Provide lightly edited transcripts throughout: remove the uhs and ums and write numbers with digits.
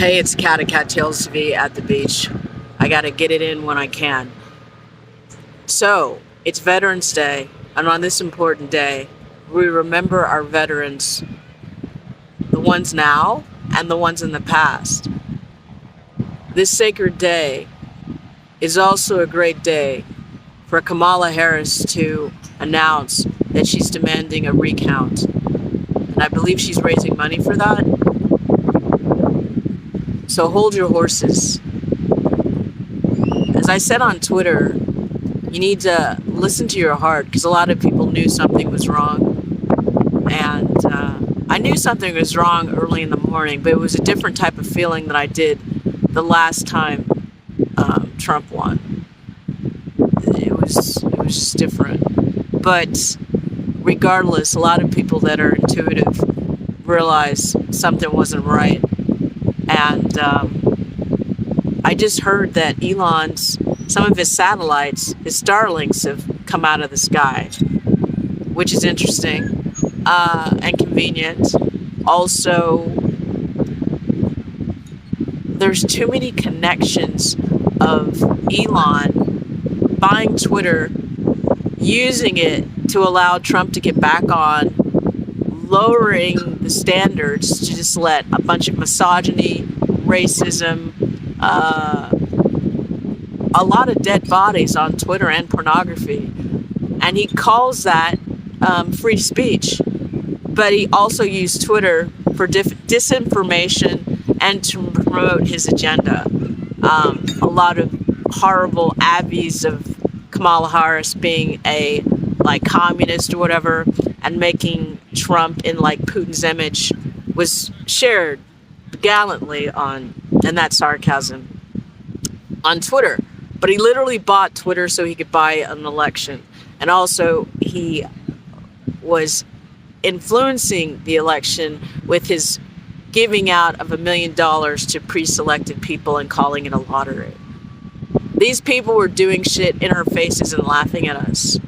Hey, it's Kat at Kattalestv at the beach. I gotta get it in when I can. So, it's Veterans Day, and on this important day, we remember our veterans, the ones now and the ones in the past. This sacred day is also a great day for Kamala Harris to announce that she's demanding a recount. And I believe she's raising money for that. So hold your horses. As I said on Twitter, you need to listen to your heart, because a lot of people knew something was wrong. And I knew something was wrong early in the morning, but it was a different type of feeling than I did the last time Trump won. It was just different. But regardless, a lot of people that are intuitive realize something wasn't right. And I just heard that some of his satellites, his Starlinks, have come out of the sky, which is interesting and convenient. Also, there's too many connections of Elon buying Twitter, using it to allow Trump to get back on, lowering the standards to just let a bunch of misogyny, racism, a lot of dead bodies on Twitter and pornography. And he calls that free speech. But he also used Twitter for disinformation and to promote his agenda. A lot of horrible abbeys of Kamala Harris being a communist or whatever, and making Trump in Putin's image was shared gallantly and that's sarcasm, on Twitter. But he literally bought Twitter so he could buy an election. And also he was influencing the election with his giving out of $1 million to pre-selected people and calling it a lottery. These people were doing shit in our faces and laughing at us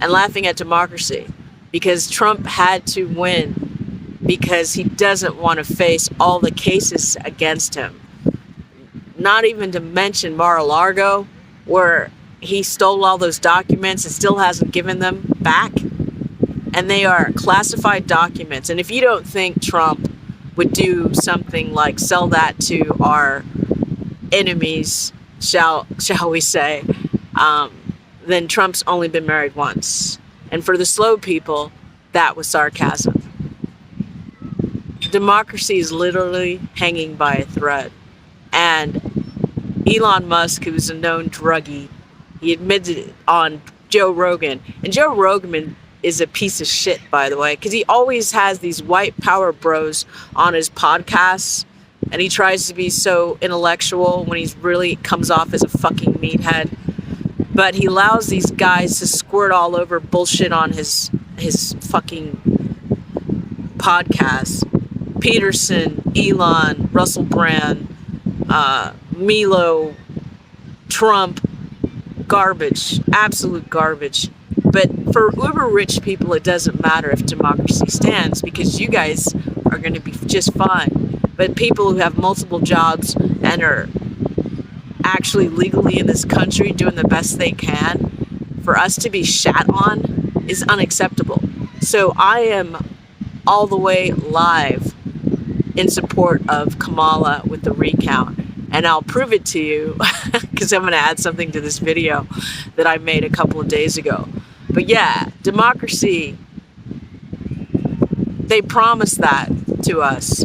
and laughing at democracy, because Trump had to win because he doesn't want to face all the cases against him. Not even to mention Mar-a-Lago, where he stole all those documents and still hasn't given them back. And they are classified documents. And if you don't think Trump would do something like sell that to our enemies, shall we say, then Trump's only been married once. And for the slow people, that was sarcasm. Democracy is literally hanging by a thread. And Elon Musk, who's a known druggie, he admitted it on Joe Rogan. And Joe Rogan is a piece of shit, by the way, because he always has these white power bros on his podcasts, and he tries to be so intellectual when he really comes off as a fucking meathead. But he allows these guys to squirt all over bullshit on his fucking podcast. Peterson, Elon, Russell Brand, Milo, Trump, garbage, absolute garbage. But for uber rich people, it doesn't matter if democracy stands, because you guys are going to be just fine. But people who have multiple jobs and are actually legally in this country doing the best they can, for us to be shat on is unacceptable. So I am all the way live in support of Kamala with the recount. And I'll prove it to you, because I'm going to add something to this video that I made a couple of days ago. But yeah, democracy, they promised that to us.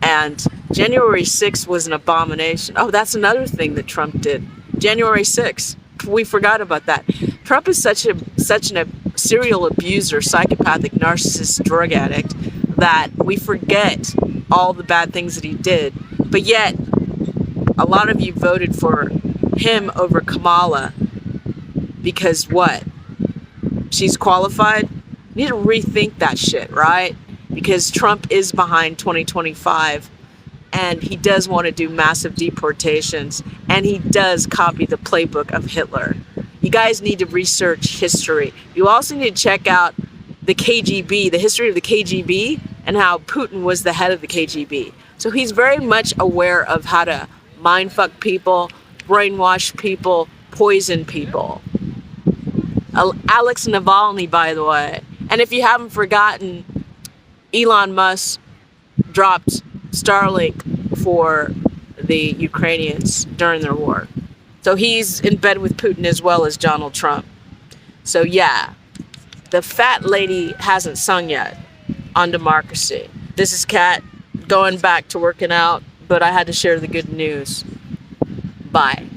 And January 6th was an abomination. Oh, that's another thing that Trump did. January 6th. We forgot about that. Trump is such a serial abuser, psychopathic, narcissist, drug addict, that we forget all the bad things that he did. But yet, a lot of you voted for him over Kamala because what? She's qualified? You need to rethink that shit, right? Because Trump is behind 2025, and he does want to do massive deportations, and he does copy the playbook of Hitler. You guys need to research history. You also need to check out the KGB, the history of the KGB, and how Putin was the head of the KGB. So he's very much aware of how to mindfuck people, brainwash people, poison people. Alex Navalny, by the way. And if you haven't forgotten, Elon Musk dropped Starlink for the Ukrainians during their war. So he's in bed with Putin as well as Donald Trump. So yeah, the fat lady hasn't sung yet on democracy. This is Kat going back to working out, but I had to share the good news. Bye.